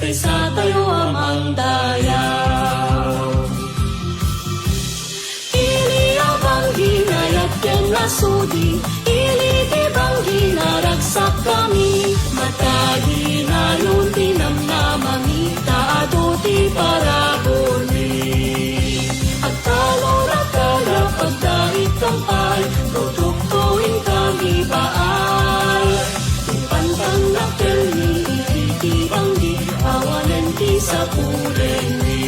kaysa tayo amang daya. Ili abang hinayat ken nasudi, ili tibang hinaragsak kami, matagi na yun tinamnamami, taado ti parabuli. At kalora-kala pagdahit kampay, produktuin kami baay. Ipantang nakil ni ititibang di, awanen ti sa pulen ni.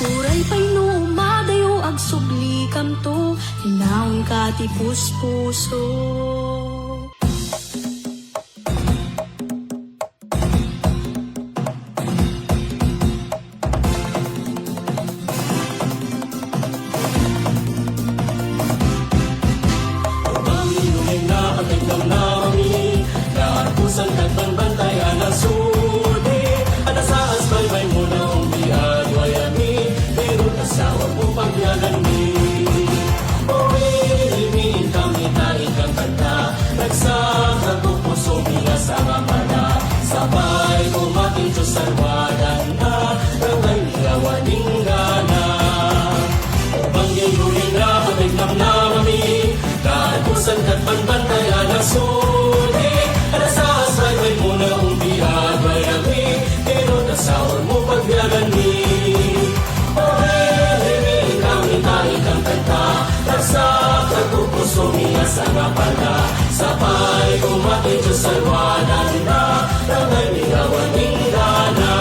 Uray pa'y no umadayo ag subli kam to, hinaon ka ti puspuso. Pusan nagbanbantay anak sudi, anasaas baybay mo na umbiad wayami, pero kasawa mo pagyagan mi. Uwi-ilimin kami tayo kang kanta, nagsaka ko puso bilas ang amana, sabay kumakin Diyos sarwadan na, rangay nilawaning gana. Upang yayuhin na patiglam na mami, kahit pusan nagbanbantay anak sudi, anasaas baybay mo na umbiad wayami, pero nasawar mo pagyagan mi. Uwi-ilimin kami tayo kang kanta, nagsaka ko puso bilas ang amana, sabay kumakin Diyos sarwadan na, rangay nilawaning gana.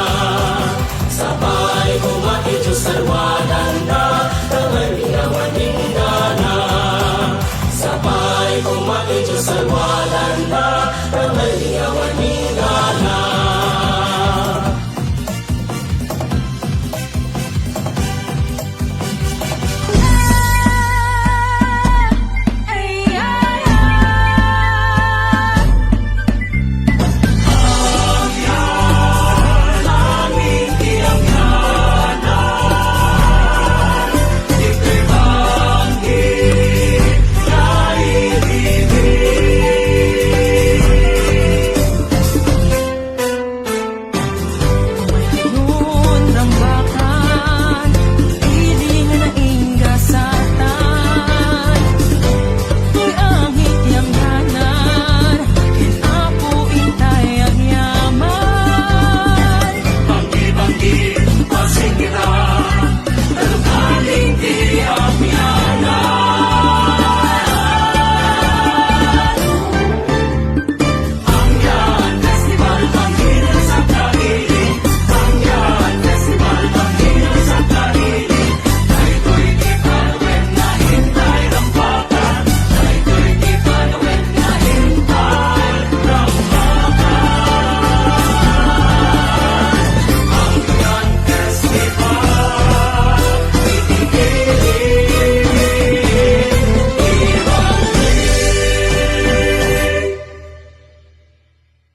Sabay kumakin Diyos sarwadan na, rangay nilawaning gana. Sabay kumakin Diyos sarwadan na, rangay nilawaning